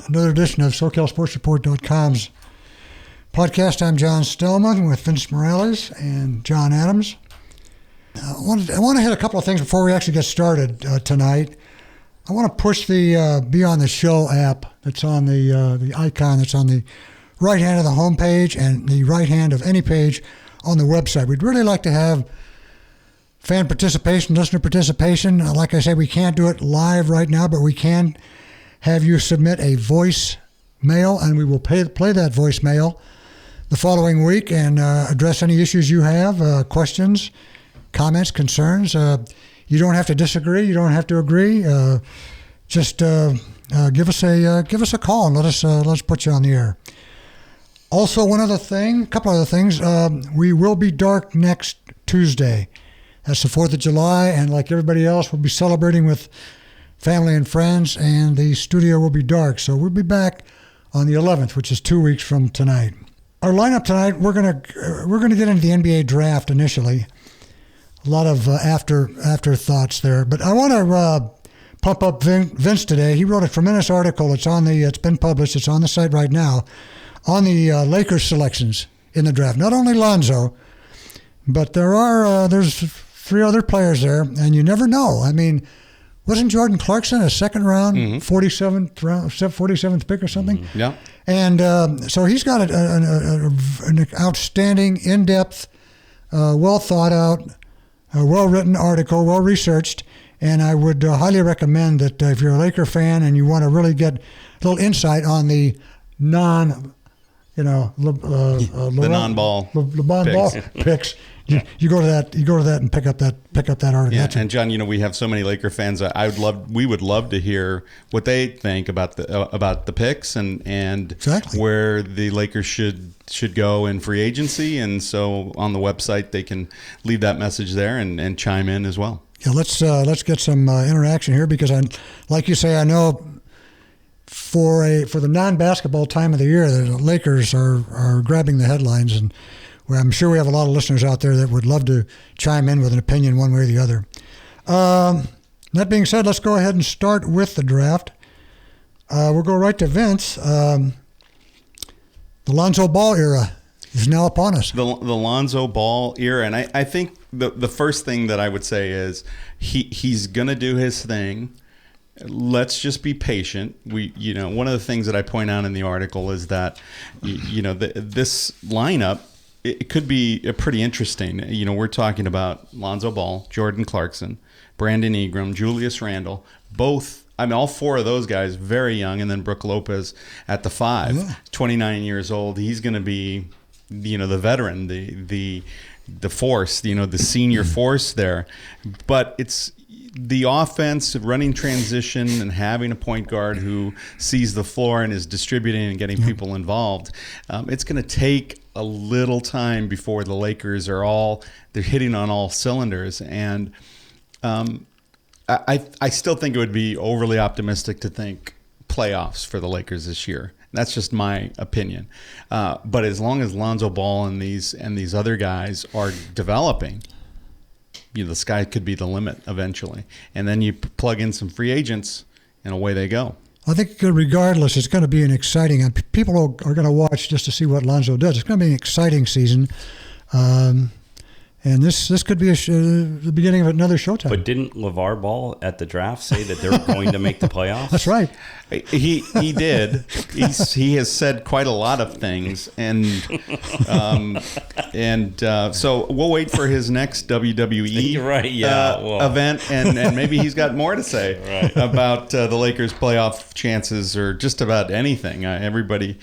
another edition of SoCalSportsReport.com's podcast. I'm John Stellman with Vince Morales and John Adams. I want to hit a couple of things before we actually get started tonight. I want to push the Be On The Show app that's on the icon that's on the right hand of the homepage and the right hand of any page on the website. We'd really like to have fan participation, listener participation. Like I said, we can't do it live right now, but we can have you submit a voicemail, and we will play that voicemail the following week and address any issues you have, questions, comments, concerns. You don't have to disagree. You don't have to agree. Just give us a call and let's put you on the air. Also, a couple other things. We will be dark next Tuesday. That's the 4th of July, and like everybody else, we'll be celebrating with family and friends, and the studio will be dark. So we'll be back on the 11th, which is 2 weeks from tonight. Our lineup tonight, we're gonna get into the NBA draft initially. A lot of afterthoughts there, but I want to pump up Vince today. He wrote a tremendous article. It's been published. It's on the site right now on the Lakers selections in the draft. Not only Lonzo, but there's 3 other players there, and you never know. I mean, wasn't Jordan Clarkson a second round, 47th pick or something? Mm-hmm. Yeah. And so he's got an outstanding, in-depth, well thought out, well-written article, well-researched, and I would highly recommend that if you're a Laker fan and you want to really get a little insight on the non-ball picks, you go to that and pick up that article. Yeah, and John, we have so many Laker fans. We would love to hear what they think about the picks and exactly where the Lakers should go in free agency. And so on the website they can leave that message there and chime in as well. Yeah, let's get some interaction here because like you say, I know for the non-basketball time of the year, the Lakers are grabbing the headlines, and I'm sure we have a lot of listeners out there that would love to chime in with an opinion one way or the other. That being said, let's go ahead and start with the draft. We'll go right to Vince. The Lonzo Ball era is now upon us. The Lonzo Ball era, and I think the first thing that I would say is he's going to do his thing. Let's just be patient. One of the things that I point out in the article is that this lineup, it could be pretty interesting. We're talking about Lonzo Ball, Jordan Clarkson, Brandon Ingram, Julius Randle, all 4 of those guys very young, and then Brook Lopez at the 5, 29 years old. He's going to be, the veteran, the force, the senior force there. But it's the offense, running transition, and having a point guard who sees the floor and is distributing and getting people involved. It's going to take a little time before the Lakers they're hitting on all cylinders. And I still think it would be overly optimistic to think playoffs for the Lakers this year. That's just my opinion. But as long as Lonzo Ball and these other guys are developing, the sky could be the limit eventually. And then you plug in some free agents, and away they go. I think regardless, it's going to be an exciting, and people are going to watch just to see what Lonzo does. It's going to be an exciting season. And this could be the beginning of another Showtime. But didn't LeVar Ball at the draft say that they're going to make the playoffs? That's right. He did. He has said quite a lot of things, and so we'll wait for his next WWE event, and maybe he's got more to say about the Lakers' playoff chances or just about anything. Everybody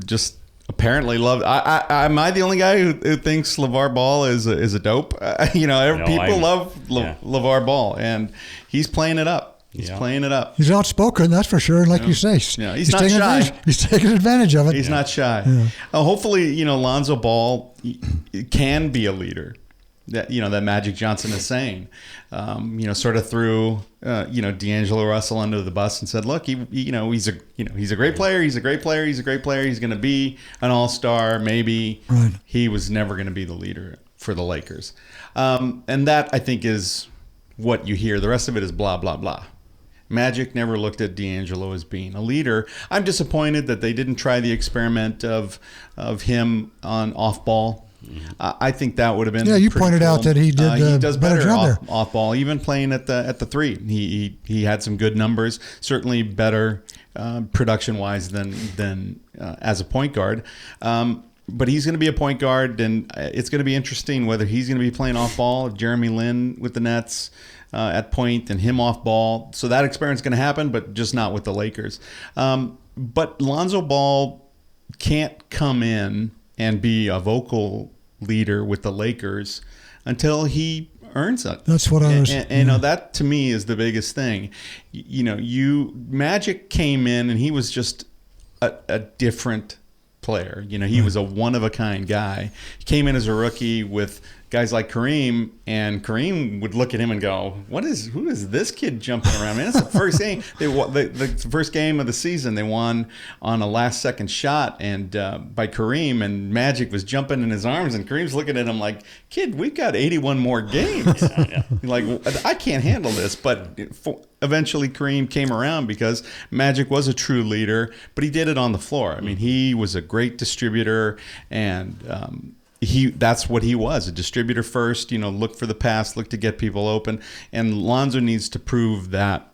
just apparently loved. Am I the only guy who thinks LeVar Ball is a dope? People love LeVar Ball, and he's playing it up. He's playing it up. He's outspoken, that's for sure. Like you say, he's not shy. He's taking advantage of it. He's not shy. Yeah. Hopefully, Lonzo Ball can be a leader. That Magic Johnson is saying, sort of threw D'Angelo Russell under the bus and said, look, he's a great player. He's a great player. He's a great player. He's going to be an all-star. Maybe he was never going to be the leader for the Lakers, and that I think is what you hear. The rest of it is blah blah blah. Magic never looked at D'Angelo as being a leader. I'm disappointed that they didn't try the experiment of him on off ball. I think that would have been. Yeah, you pretty pointed cool. out that he did he does better better job there. off ball, even playing at the three. He had some good numbers, certainly better production wise than as a point guard. But he's going to be a point guard, and it's going to be interesting whether he's going to be playing off ball. Jeremy Lin with the Nets at point, and him off ball. So that experiment's going to happen, but just not with the Lakers. But Lonzo Ball can't come in and be a vocal leader with the Lakers until he earns it. That's what I was. And you know, that to me is the biggest thing. You know, Magic came in and he was just a different player. You know, he was a one-of-a-kind guy. He came in as a rookie with guys like Kareem, and Kareem would look at him and go, who is this kid jumping around? Man, it's the first game. The first game of the season, they won on a last-second shot and by Kareem, and Magic was jumping in his arms, and Kareem's looking at him like, kid, we've got 81 more games. Like, I can't handle this. But eventually Kareem came around because Magic was a true leader, but he did it on the floor. I mean, he was a great distributor, and that's what he was, a distributor first, you know, look for the pass, look to get people open. And Lonzo needs to prove that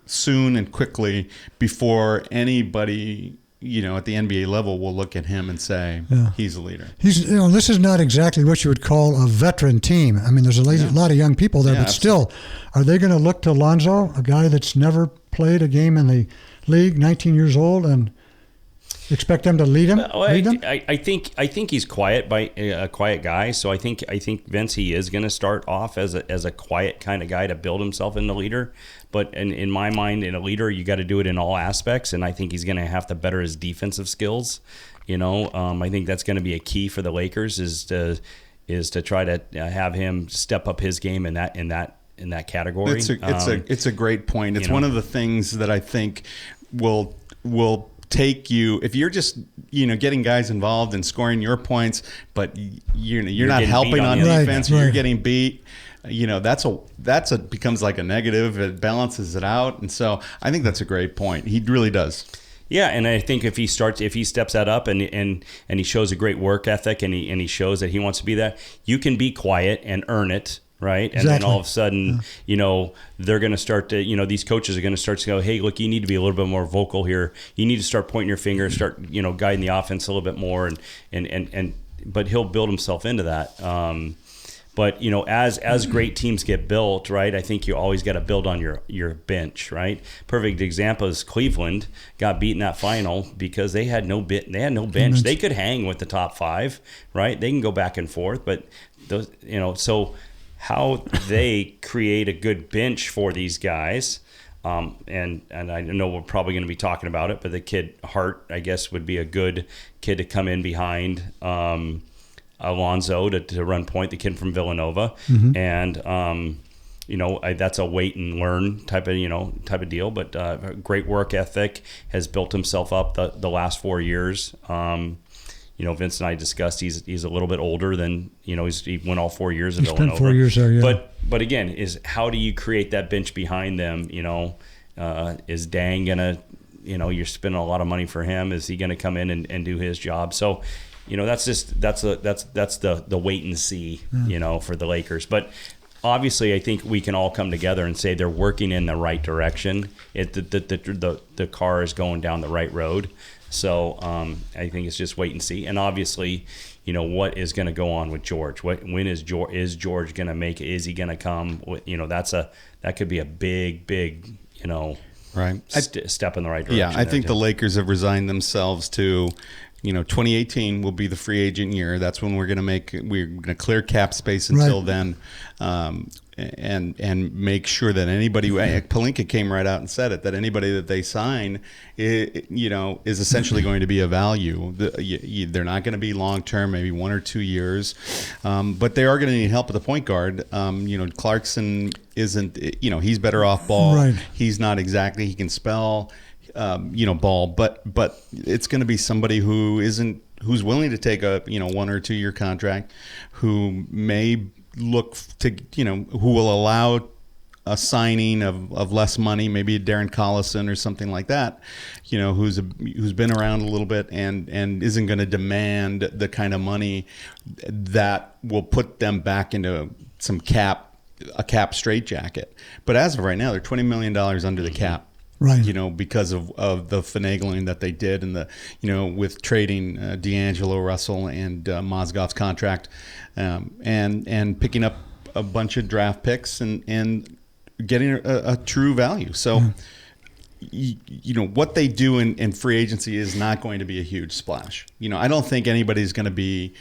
soon and quickly before anybody, you know, at the NBA level will look at him and say, he's a leader. This is not exactly what you would call a veteran team. I mean, there's a lot of young people there, but absolutely. still, are they going to look to Lonzo, a guy that's never played a game in the league, 19 years old, and expect them to lead him? I think he's a quiet guy. So I think Vince, he is going to start off as a quiet kind of guy to build himself into leader. But in my mind, in a leader, you got to do it in all aspects. And I think he's going to have to better his defensive skills. You know, I think that's going to be a key for the Lakers is to try to have him step up his game in that category. It's a great point. It's one of the things that I think will take you, if you're just, you know, getting guys involved and scoring your points, but you're not helping on defense, right. You're getting beat. You know, becomes like a negative. It balances it out, and so I think that's a great point. He really does. Yeah, and I think if he steps that up and he shows a great work ethic and he shows that he wants to be that, you can be quiet and earn it. Right. And exactly. then all of a sudden, you know, they're going to start to, you know, these coaches are going to start to go, hey, look, you need to be a little bit more vocal here. You need to start pointing your finger, start, you know, guiding the offense a little bit more. But he'll build himself into that. But, you know, as great teams get built, right, I think you always got to build on your bench, right? Perfect example is Cleveland got beat in that final because they had no bench. They could hang with the top five, right? They can go back and forth, but those, you know, so how they create a good bench for these guys. And I know we're probably going to be talking about it, but the kid Hart, I guess, would be a good kid to come in behind Alonzo to run point, the kid from Villanova. Mm-hmm. And, you know, that's a wait and learn type of deal, but great work ethic, has built himself up the last 4 years. You know, Vince and I discussed he's a little bit older than, you know, he went all 4 years of Villanova. Spent 4 years there, yeah. But again, is how do you create that bench behind them? You know, is Dang gonna, you know, you're spending a lot of money for him. Is he gonna come in and do his job? So, you know, that's the wait and see, you know, for the Lakers. But obviously, I think we can all come together and say they're working in the right direction. The car is going down the right road. So I think it's just wait and see. And obviously, you know, what is going to go on with George? When is George going to make it? Is he going to come? You know, that could be a big, you know, right step in the right direction. Yeah, I think the Lakers have resigned themselves to, you know, 2018 will be the free agent year. That's when we're going to clear cap space until then, and make sure that anybody, Pelinka came right out and said it, that anybody that they sign, you know, is essentially going to be a value. They're not going to be long term, maybe 1 or 2 years, but they are going to need help at the point guard. You know, Clarkson isn't, you know, he's better off ball. Right. He's not exactly, he can spell. You know, ball, but it's going to be somebody who's willing to take a, you know, 1 or 2 year contract, who may look to, you know, who will allow a signing of less money, maybe a Darren Collison or something like that, who's been around a little bit and isn't going to demand the kind of money that will put them back into a cap straitjacket. But as of right now, they're $20 million under the cap. Right. Because of the finagling that they did and with trading D'Angelo Russell and Mozgov's contract, and picking up a bunch of draft picks and getting a true value. So, what they do in free agency is not going to be a huge splash. I don't think anybody's going to be,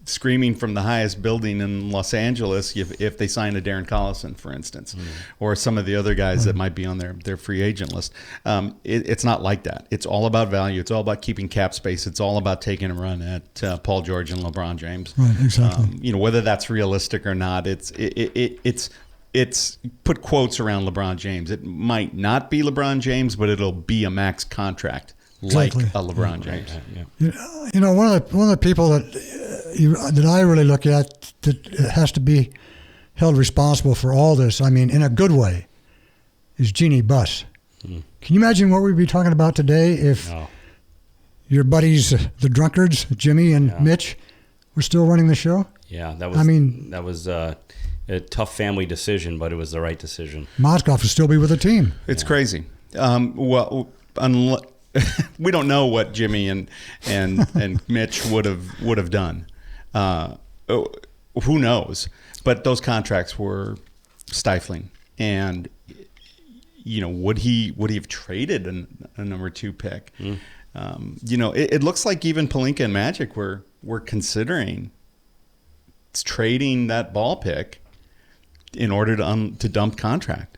screaming from the highest building in Los Angeles if they sign a Darren Collison, for instance, or some of the other guys that might be on their free agent list. It's not like that. It's all about value. It's all about keeping cap space. It's all about taking a run at Paul George and LeBron James. Right, exactly. Whether that's realistic or not, it's put quotes around LeBron James. It might not be LeBron James, but it'll be a max contract. Exactly. Like a LeBron James. Yeah. One of the people that I really look at that has to be held responsible for all this, in a good way, is Jeannie Buss. Can you imagine what we'd be talking about today if your buddies, the drunkards, Jimmy and Mitch, were still running the show? Yeah, that was a tough family decision, but it was the right decision. Mozgov would still be with the team. It's crazy. We don't know what Jimmy and Mitch would have done. Who knows? But those contracts were stifling. And would he have traded a number 2 pick? It looks like even Pelinka and Magic were considering trading that ball pick in order to dump contract.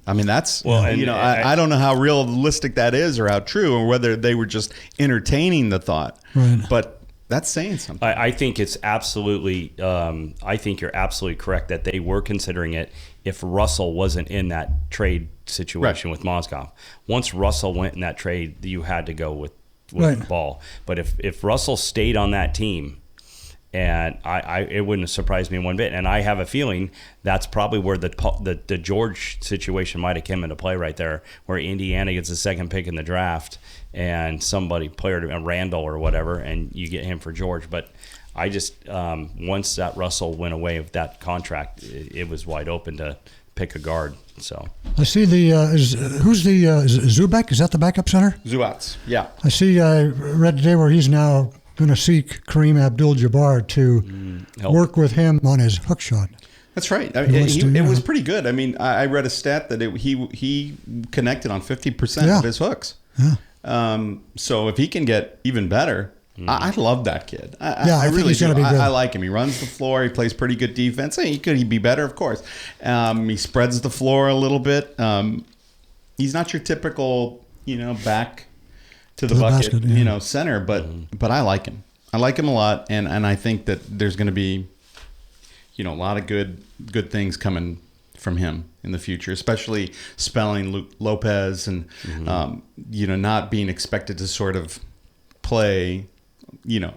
That's I don't know how realistic that is or how true, or whether they were just entertaining the thought. Right. But that's saying something. I think it's absolutely. I think you're absolutely correct that they were considering it if Russell wasn't in that trade situation with Mozgov. Once Russell went in that trade, you had to go with Ball. But if Russell stayed on that team, and it wouldn't have surprised me one bit. And I have a feeling that's probably where the George situation might have come into play right there, where Indiana gets the 2nd pick in the draft and player Randall or whatever, and you get him for George. But I just once that Russell went away with that contract, it was wide open to pick a guard. So I see is Zubek? Is that the backup center? Zubats, yeah. I read today where he's now going to seek Kareem Abdul-Jabbar to work with him on his hook shot. That's right. It was pretty good. I read a stat that he connected on 50% of his hooks. Yeah. So if he can get even better, I love that kid. I really think he's going to be good. I like him. He runs the floor. He plays pretty good defense. Hey, could he be better? Of course. He spreads the floor a little bit. He's not your typical, back to the bucket, basket, center, but I like him. I like him a lot, and I think that there's going to be, a lot of good things coming from him in the future, especially spelling Luke Lopez and not being expected to sort of play,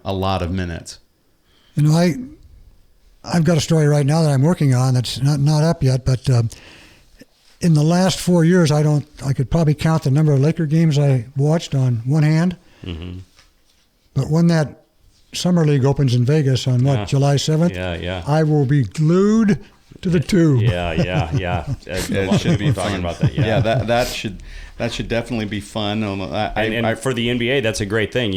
a lot of minutes. I've got a story right now that I'm working on that's not up yet, but in the last 4 years, I could probably count the number of Laker games I watched on one hand. Mm-hmm. But when that Summer League opens in Vegas on July 7th, I will be glued to the tube. Yeah. It should be talking fun. About that. Yeah, that should definitely be fun. And for the NBA, that's a great thing.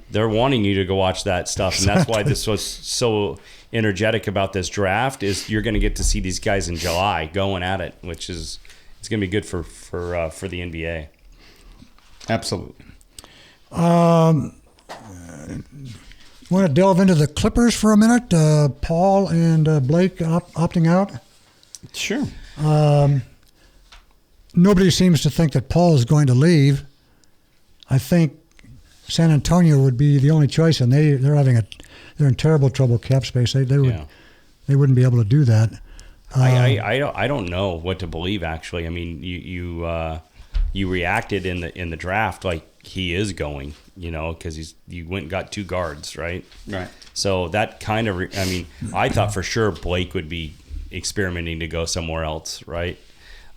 They're wanting you to go watch that stuff, and that's why this was so energetic about this draft. Is you're going to get to see these guys in July going at it, which is it's going to be good for the NBA. Absolutely. Want to delve into the Clippers for a minute? Paul and Blake opting out. Sure. Nobody seems to think that Paul is going to leave. I think San Antonio would be the only choice, and they're in terrible trouble cap space. They wouldn't be able to do that. I don't know what to believe, actually. You reacted in the draft like he is going, because you went and got 2 guards, right? Right. So that kind of I thought for sure Blake would be experimenting to go somewhere else, right?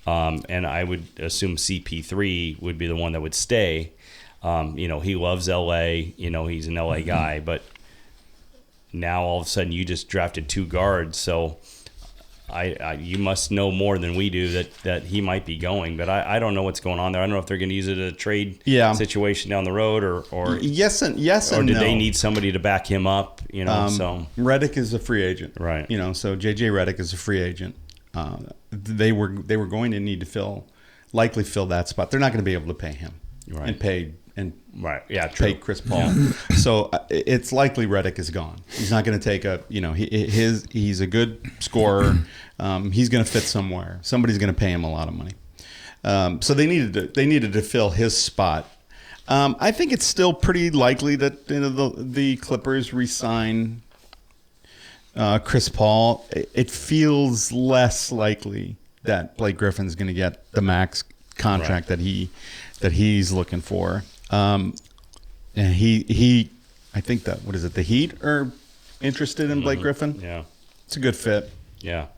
And I would assume CP3 would be the one that would stay. He loves LA. He's an LA guy, but now all of a sudden you just drafted 2 guards, so you must know more than we do that he might be going. But I don't know what's going on there. I don't know if they're going to use it as a trade situation down the road, or yes and or did no. they need somebody to back him up? So Redick is a free agent, right? So JJ Redick is a free agent. They were going to need to likely fill that spot. They're not going to be able to pay him and pay. Right. Yeah. True. Pay Chris Paul. So it's likely Redick is gone. He's not going to take he's a good scorer. He's going to fit somewhere. Somebody's going to pay him a lot of money. So they needed to fill his spot. I think it's still pretty likely that the Clippers re-sign Chris Paul. It feels less likely that Blake Griffin's going to get the max contract that he's looking for. And I think that, what is it? The Heat are interested in Blake Griffin. Yeah. It's a good fit. Yeah.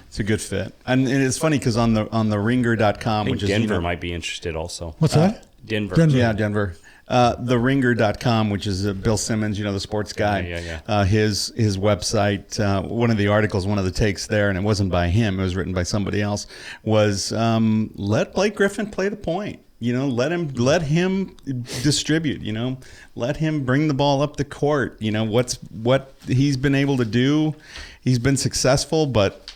It's a good fit. And it's funny because on the ringer.com, which is Denver might be interested also. What's that? Denver. Yeah, Denver. The ringer.com, which is Bill Simmons, the sports guy. Yeah. His website, one of the articles, one of the takes there, and it wasn't by him, it was written by somebody else, was let Blake Griffin play the point. Let him distribute, let him bring the ball up the court. What he's been able to do. He's been successful, but,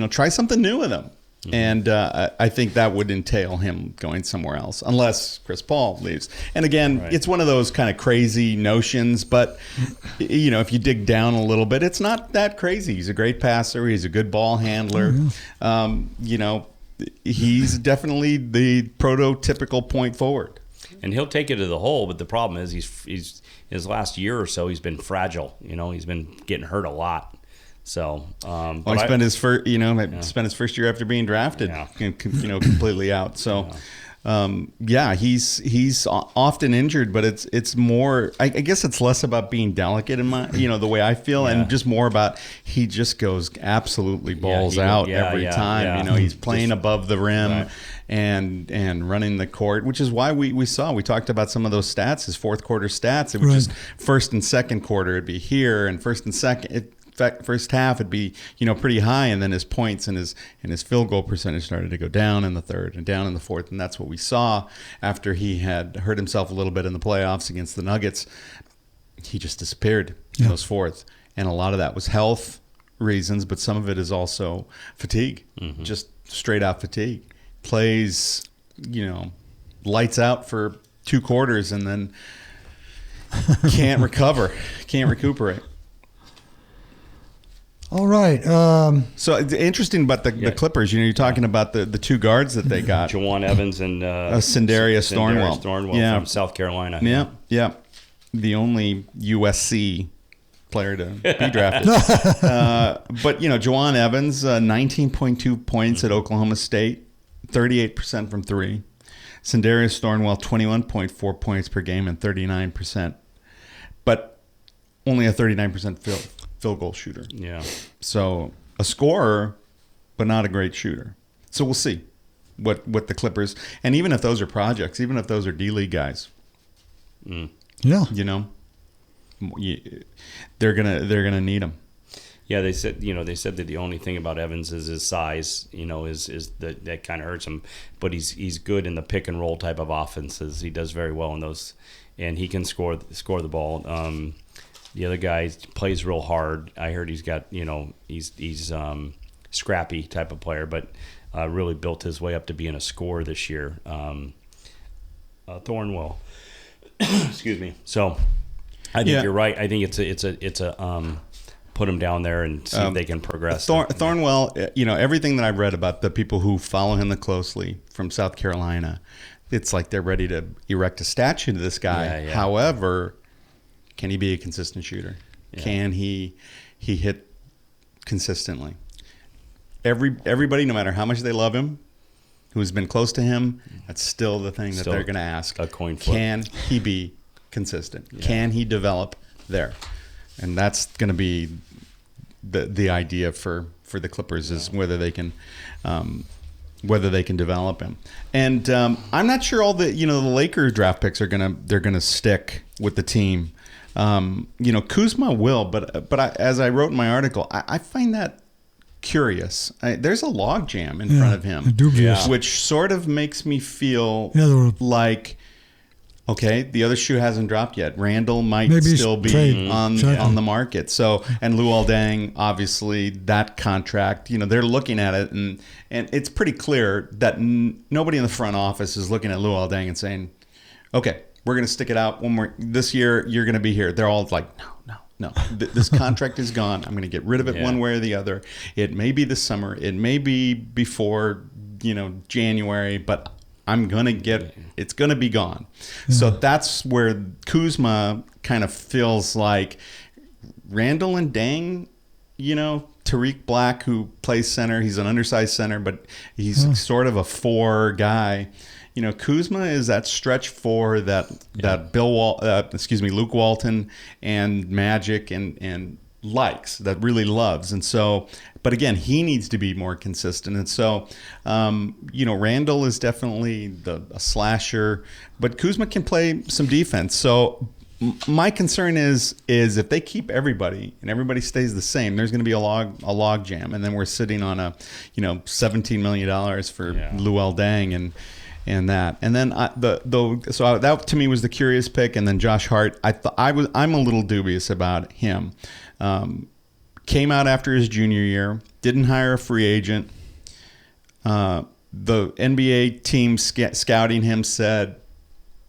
try something new with him. Mm-hmm. And I think that would entail him going somewhere else, unless Chris Paul leaves. And again, It's one of those kind of crazy notions, but, if you dig down a little bit, it's not that crazy. He's a great passer. He's a good ball handler. Mm-hmm. He's definitely the prototypical point forward. And he'll take it to the hole, but the problem is he's his last year or so he's been fragile. He's been getting hurt a lot. So, he spent his first, spent his first year after being drafted, completely out. So, he's often injured, but it's more. I guess it's less about being delicate in my, the way I feel, and just more about he just goes absolutely balls out every time. Yeah. He's playing above the rim. And running the court, which is why we talked about some of those stats, his fourth quarter stats. It was just first and second quarter, it'd be here, and first and second. First half it'd be pretty high, and then his points and his field goal percentage started to go down in the third and down in the fourth, and that's what we saw after he had hurt himself a little bit in the playoffs against the Nuggets. He just disappeared in those fourths, and a lot of that was health reasons, but some of it is also fatigue, just straight out fatigue. Plays lights out for 2 quarters and then can't recuperate. All right. So it's interesting about the Clippers. You're talking about the 2 guards that they got. Juwan Evans and Sindarius Thornwell. From South Carolina. Yeah. The only USC player to be drafted. But, Juwan Evans, 19.2 points at Oklahoma State, 38% from 3. Sindarius Thornwell, 21.4 points per game and 39%. But only a 39% field goal shooter. Yeah. So a scorer, but not a great shooter. So we'll see what the Clippers, and even if those are projects, even if those are D-League guys, they're gonna need them. Yeah, they said that the only thing about Evans is his size. Is that kind of hurts him, but he's good in the pick and roll type of offenses. He does very well in those, and he can score the ball. The other guy plays real hard. I heard he's got, he's scrappy type of player, but really built his way up to being a scorer this year. Thornwell, excuse me. So I think you're right. I think it's a put him down there and see if they can progress. Thornwell, everything that I've read about the people who follow him closely from South Carolina, it's like they're ready to erect a statue to this guy. Yeah. However, can he be a consistent shooter? Yeah. Can he hit consistently? Everybody, no matter how much they love him, who's been close to him, that's still the thing that they're going to ask. A coin flip. Can he be consistent? Yeah. Can he develop there? And that's going to be the idea for the Clippers is whether they can develop him. And I'm not sure all the Lakers draft picks they're gonna stick with the team. Kuzma will, but as I wrote in my article, I find that curious. There's a log jam in front of him, dubious. which sort of makes me feel like, okay, the other shoe hasn't dropped yet. Randall might still be on the market. So, and Luol Deng, obviously, that contract, they're looking at it, and it's pretty clear that nobody in the front office is looking at Luol Deng and saying, okay, we're going to stick it out one more. This year, you're going to be here. They're all like, no. This contract is gone. I'm going to get rid of it one way or the other. It may be this summer. It may be before, January, but I'm going to it's going to be gone. So that's where Kuzma kind of feels like Randall and Deng, Tariq Black, who plays center. He's an undersized center, but he's sort of a 4 guy. Kuzma is that stretch 4 that Luke Walton and Magic and likes, that really loves. And so, but again, he needs to be more consistent. And so, Randall is definitely a slasher, but Kuzma can play some defense. So my concern is if they keep everybody and everybody stays the same, there's going to be a log jam. And then we're sitting on $17 million for Luol Deng and that. And then so that to me was the curious pick. And then Josh Hart, I'm a little dubious about him. Came out after his junior year, didn't hire a free agent. The NBA team scouting him said,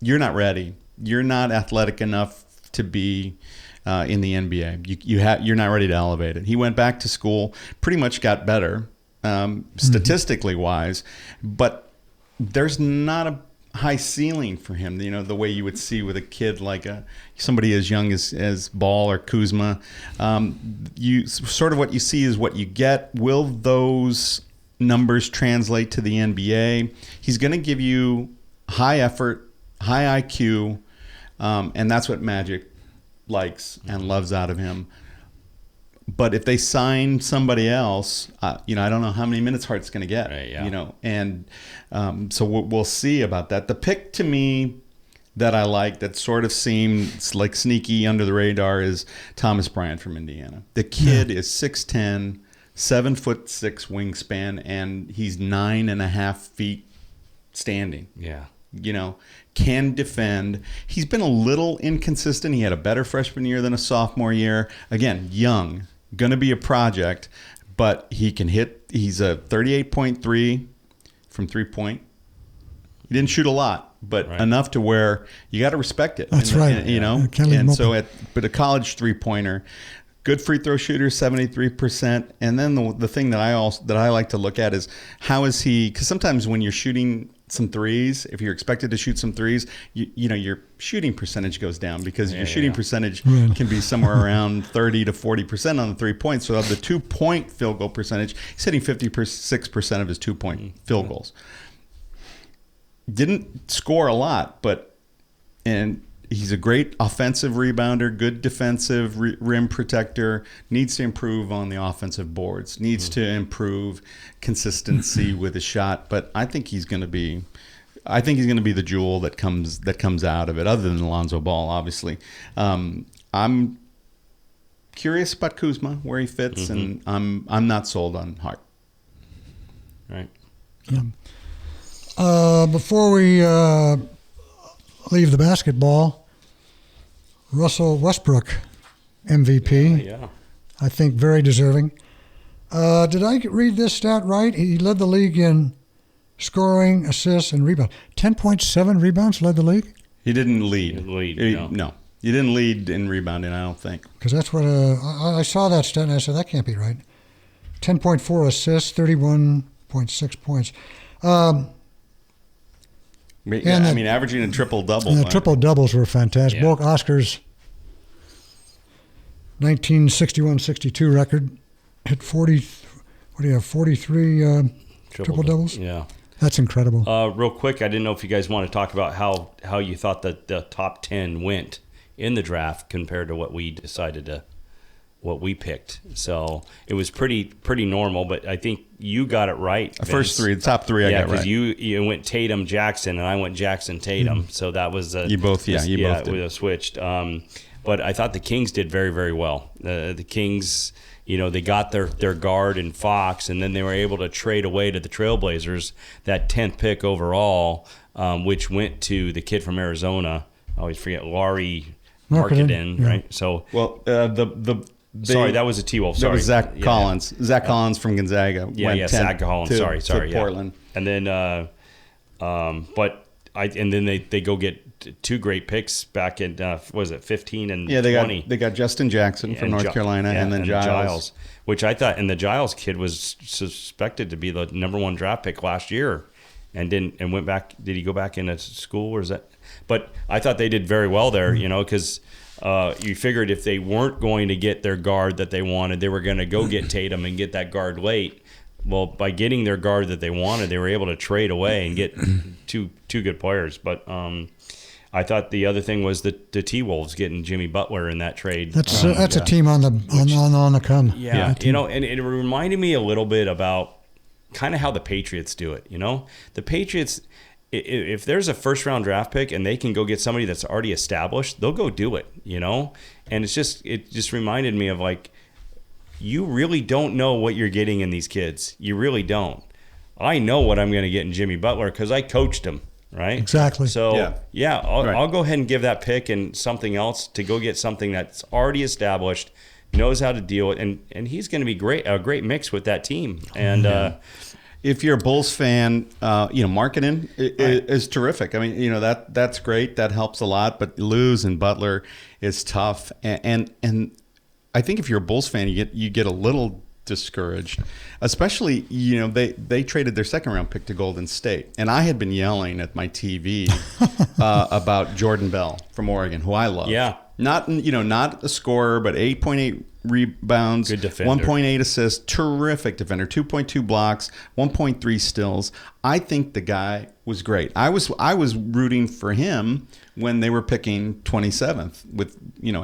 "You're not ready. You're not athletic enough to be in the NBA. You're not ready to elevate it." He went back to school, pretty much got better statistically wise, but there's not a high ceiling for him, the way you would see with a kid like somebody as young as Ball or Kuzma. You sort of what you see is what you get. Will those numbers translate to the NBA? He's going to give you high effort, high IQ, and that's what Magic likes and loves out of him. But if they sign somebody else, I don't know how many minutes Hart's going to get. Right, yeah. And so we'll see about that. The pick to me that I like, that sort of seemed like sneaky under the radar, is Thomas Bryant from Indiana. The kid is 6'10", 7'6" wingspan, and he's 9.5 feet standing. Yeah. Can defend. He's been a little inconsistent. He had a better freshman year than a sophomore year. Again, young, going to be a project, but he can hit. He's a 38.3 from 3-point. He didn't shoot a lot, but enough to where you got to respect it. That's right. And so but a college 3-pointer, good free throw shooter, 73%. And then the thing that I like to look at is how is he? Because sometimes when you're shooting some threes, if you're expected to shoot some threes, your shooting percentage goes down because your shooting percentage can be somewhere around 30 to 40% on the 3 points. So of the 2-point field goal percentage, he's hitting 56% of his 2-point field goals. Didn't score a lot, and he's a great offensive rebounder, good defensive rim protector, needs to improve on the offensive boards, needs to improve consistency with his shot. But I think he's going to be the jewel that comes out of it, other than Lonzo Ball, obviously. I'm curious about Kuzma, where he fits, and I'm not sold on Hart. Right. Yeah. Before we leave the basketball, Russell Westbrook, MVP. Yeah. I think very deserving. Did I read this stat right? He led the league in scoring, assists, and rebounds. 10.7 rebounds led the league? He didn't lead. No. He didn't lead in rebounding, I don't think. Because that's what I saw that stat, and I said, that can't be right. 10.4 assists, 31.6 points. Averaging a triple-double. The triple-doubles were fantastic. Broke Oscar's 1961-62 record. Hit 43 triple-doubles? Yeah. That's incredible. Real quick, I didn't know if you guys want to talk about how you thought that the top 10 went in the draft compared to what we decided to what we picked. So it was pretty normal, but I think you got it right. The first three, the top three, I got right. Because you went Tatum Jackson, and I went Jackson Tatum. So that was you both did. We switched. But I thought the Kings did very, very well. The Kings, they got their guard in Fox, and then they were able to trade away to the Trailblazers that 10th pick overall, which went to the kid from Arizona. I always forget, Laurie Marketing, right? So sorry, that was a T-Wolf. Sorry, that was Zach Collins. Yeah. Zach Collins from Gonzaga. Zach Collins. Sorry, to Portland. And then, and then they go get two great picks back in 15 and 20. They got Justin Jackson from North Carolina, and then Giles, which I thought, and the Giles kid was suspected to be the number 1 draft pick last year, and went back. Did he go back into school, or is that? But I thought they did very well there, because you figured if they weren't going to get their guard that they wanted, they were going to go get Tatum and get that guard late. Well, by getting their guard that they wanted, they were able to trade away and get two good players. But I thought the other thing was the T-Wolves getting Jimmy Butler in that trade. That's a team on the come. Yeah, and it reminded me a little bit about kind of how the Patriots do it. The Patriots, if there's a first-round draft pick and they can go get somebody that's already established, they'll go do it. And it just reminded me of, like, you really don't know what you're getting in these kids. You really don't. I know what I'm going to get in Jimmy Butler because I coached him, right? Exactly. So, I'll go ahead and give that pick and something else to go get something that's already established, knows how to deal with, and he's going to be a great mix with that team. And if you're a Bulls fan, marketing is terrific. I mean, that's great. That helps a lot. But losing Butler is tough. And I think if you're a Bulls fan, you get a little discouraged, especially they traded their second round pick to Golden State, and I had been yelling at my TV about Jordan Bell from Oregon, who I love. Yeah, not a scorer, but 8.8 rebounds, good defender, 1.8 assists, terrific defender, 2.2 blocks, 1.3 steals. I think the guy was great. I was rooting for him when they were picking 27th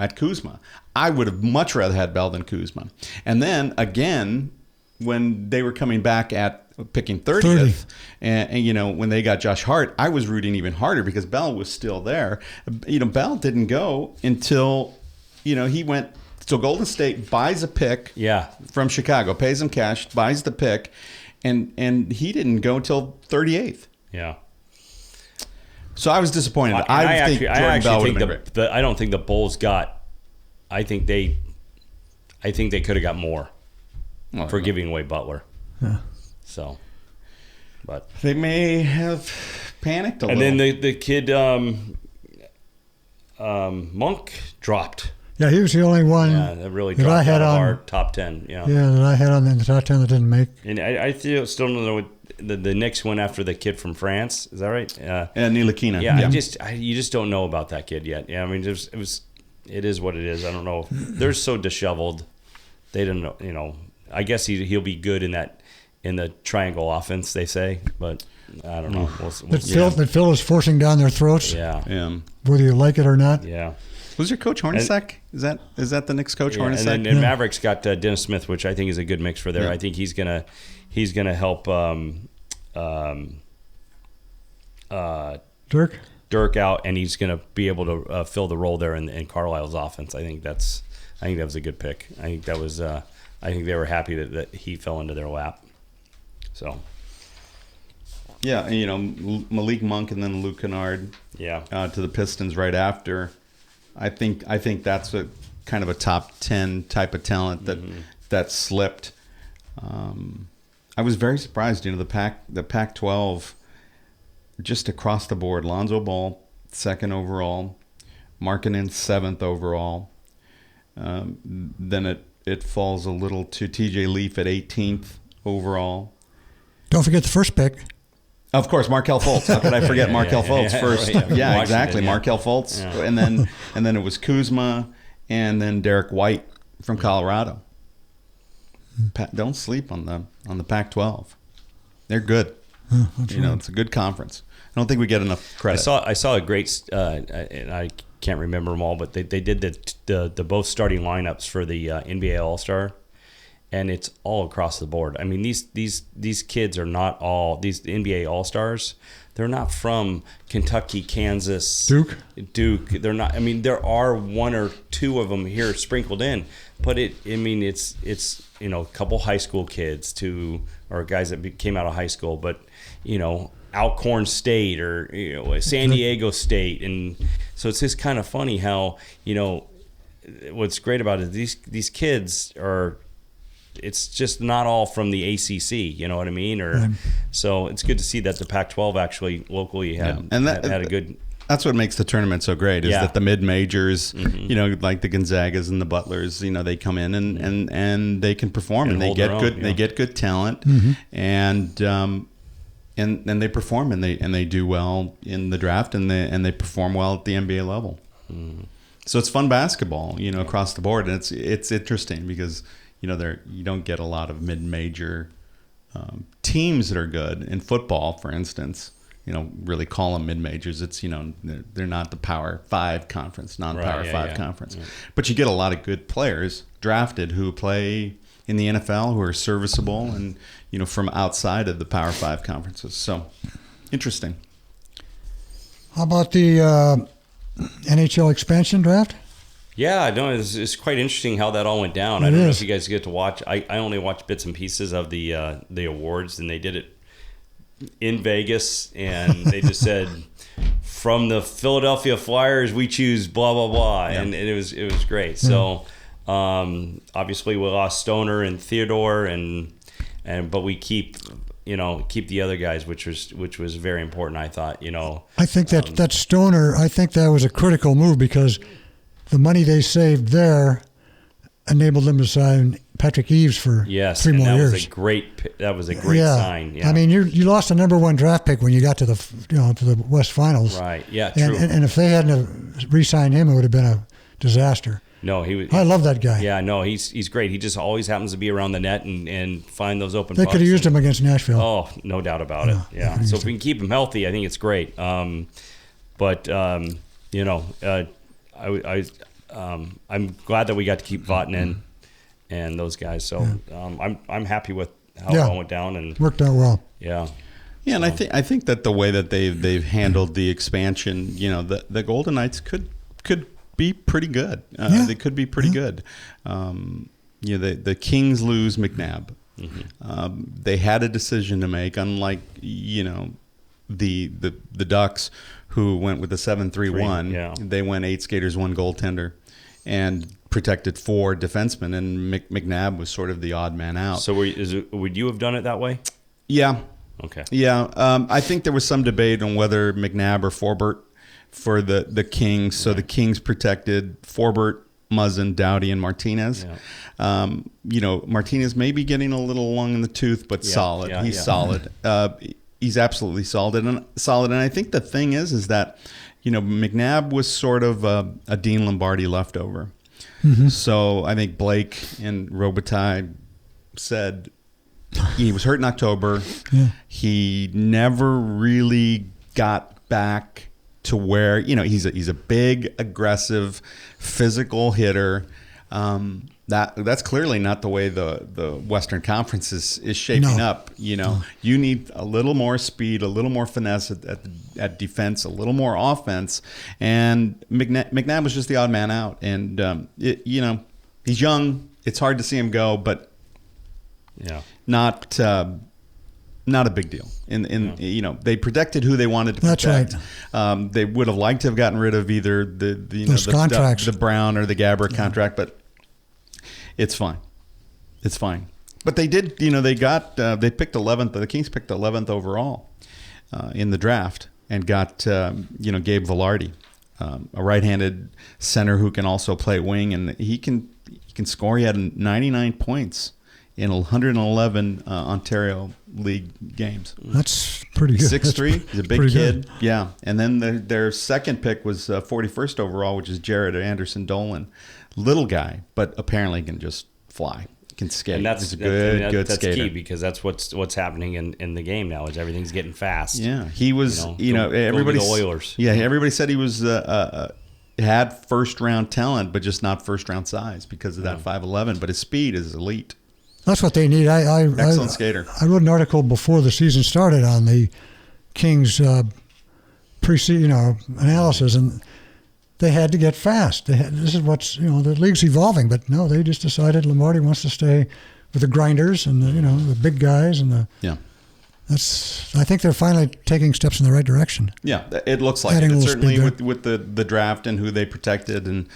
at Kuzma. I would have much rather had Bell than Kuzma. And then again, when they were coming back at picking 30th, and when they got Josh Hart, I was rooting even harder because Bell was still there. Bell didn't go until he went. So Golden State buys a pick from Chicago, pays him cash, buys the pick, and he didn't go until 38th. Yeah. So I was disappointed. I think Jordan Bell would have been great. I don't think the Bulls got. I think they could have got more for giving away Butler. Yeah. So, but they may have panicked a little. And then the kid Monk dropped. Yeah, he was the only one. Yeah, that really dropped out of our top 10. Yeah, that I had on the top 10 that didn't make. And I still don't know what the Knicks went after the kid from France. Is that right? Ntilikina. Yeah, you just don't know about that kid yet. Yeah, I mean, it is what it is. I don't know. They're so disheveled. They don't know. I guess he'll be good in the triangle offense, they say, but I don't know. That Phil is forcing down their throats. Yeah. Whether you like it or not. Yeah. Who's your coach, Hornacek? Is that the Knicks coach, Hornacek? And Mavericks got Dennis Smith, which I think is a good mix for there. Yeah. I think he's gonna help Dirk out, and he's gonna be able to fill the role there in Carlisle's offense. I think that was a good pick. I think that was. I think they were happy that he fell into their lap. So. Yeah, Malik Monk and then Luke Kennard. Yeah. To the Pistons right after. I think that's a kind of a top 10 type of talent that slipped. I was very surprised. The Pac-12, just across the board. Lonzo Ball, 2nd overall. Markkanen, 7th overall. Then it falls a little to T.J. Leaf at 18th overall. Don't forget the first pick. Of course, Markelle Fultz. How could I forget Markelle Fultz first? Yeah, exactly. Yeah. Markelle Fultz, and then it was Kuzma, and then Derek White from Colorado. Don't sleep on the Pac-12. They're good. It's a good conference. I don't think we get enough credit. I saw a great, and I can't remember them all, but they did the both starting lineups for the NBA All-Star, and it's all across the board. I mean, these kids are not all these NBA All-Stars. They're not from Kentucky, Kansas, Duke. They're not. I mean, there are one or two of them here sprinkled in, but it's a couple high school kids or guys that came out of high school, but Alcorn State or San Diego State, and so it's just kind of funny how what's great about it. These kids are. It's just not all from the ACC, you know what I mean? So it's good to see that the Pac-12 actually locally had a good. That's what makes the tournament so great is that the mid-majors, like the Gonzagas and the Butlers, they come in and they can perform and they get good. They get good talent, and they perform and they do well in the draft and they perform well at the NBA level. So it's fun basketball, across the board, and it's interesting because. You don't get a lot of mid-major teams that are good in football, for instance. Really call them mid-majors. It's they're not the Power 5 conference, non-Power 5 conference. Yeah. But you get a lot of good players drafted who play in the NFL who are serviceable and from outside of the Power 5 conferences. So interesting. How about the NHL Expansion draft? Yeah, no, it's quite interesting how that all went down. I don't know if you guys get to watch. I only watched bits and pieces of the awards, and they did it in Vegas, and they just said, from the Philadelphia Flyers, we choose blah, blah, blah, and it was great. So obviously we lost Stoner and Theodore, but we keep the other guys, which was very important, I thought. I think that Stoner, I think that was a critical move because the money they saved there enabled them to sign Patrick Eaves for 3 more years. That was a great sign. Yeah. I mean, you lost the number 1 draft pick when you got to the West Finals. Right. Yeah. True. And if they hadn't re-signed him, it would have been a disaster. No, I love that guy. Yeah. No, he's great. He just always happens to be around the net and find those open. They could have used him against Nashville. Oh, no doubt about it. Yeah. So if we can keep him healthy, I think it's great. I'm glad that we got to keep Vatanen and those guys. So I'm happy with how it all went down and worked out well. Yeah. Yeah, and I think that the way that they've handled the expansion, the Golden Knights could be pretty good. They could be pretty good. The Kings lose McNabb. They had a decision to make, unlike the Ducks, who went with the 7-3-1. They went 8 skaters, 1 goaltender, and protected 4 defensemen, and McNabb was sort of the odd man out. So would you have done it that way? Yeah. Okay. Yeah. I think there was some debate on whether McNabb or Forbort for the Kings. So the Kings protected Forbort, Muzzin, Doughty, and Martinez. Yeah. Martinez may be getting a little long in the tooth, but solid. He's solid. He's absolutely solid, and I think the thing is that, McNabb was sort of a Dean Lombardi leftover. So I think Blake and Robitaille said he was hurt in October. He never really got back to where he's a big, aggressive, physical hitter. That's clearly not the way the Western Conference is shaping up. You need a little more speed, a little more finesse at defense, a little more offense. And McNabb was just the odd man out. And he's young. It's hard to see him go, but not a big deal. They protected who they wanted to protect. That's right. They would have liked to have gotten rid of either the Brown or the Gabbert contract, but. It's fine. It's fine. But they did, they picked 11th. The Kings picked 11th overall in the draft and got, Gabe Velarde, a right-handed center who can also play wing, and he can score. He had 99 points in 111 Ontario League games. That's pretty good. 6'3", he's a big kid. Good. Yeah. And then their second pick was 41st overall, which is Jared Anderson Dolan. Little guy, but apparently can just fly, can skate. And he's a good that's skater. Key because that's what's happening in the game now is everything's getting fast. Yeah, he was. Everybody. The Oilers. Yeah, everybody said he was had first-round talent, but just not first-round size because of that 5'11", but his speed is elite. That's what they need. Excellent skater. I wrote an article before the season started on the Kings pre-season, analysis, and they had to get fast. This is what's, the league's evolving, but no, they just decided Lombardi wants to stay with the grinders and the big guys and I think they're finally taking steps in the right direction. Yeah, it looks like it. Certainly with the draft and who they protected, and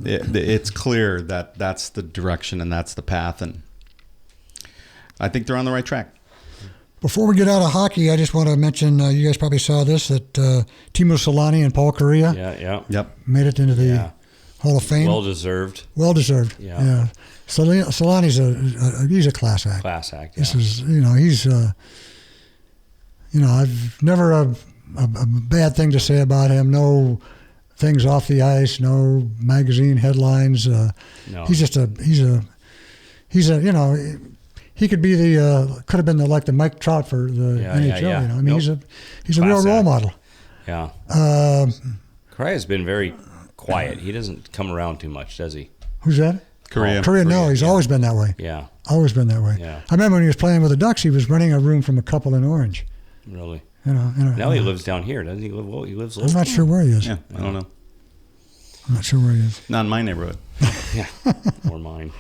it's clear that that's the direction and that's the path, and I think they're on the right track. Before we get out of hockey, I just want to mention, you guys probably saw this, that Teemu Selanne and Paul Kariya made it into the Hall of Fame. Well deserved. Yeah. Solanne's he's a class act. Yeah. This is, he's, I've never a bad thing to say about him. No things off the ice, no magazine headlines. No. He's just he could be could have been the Mike Trout for the NHL. Yeah. I mean, he's a real role model. Yeah. Kariya's been very quiet. He doesn't come around too much, does he? Who's that? Kariya. No, he's always been that way. Yeah. Always been that way. Yeah. I remember when he was playing with the Ducks, he was renting a room from a couple in Orange. Really? Now he lives down here, doesn't he? He lives. I'm not sure where he is. Yeah, I don't know. I'm not sure where he is. Not in my neighborhood. Yeah, or mine.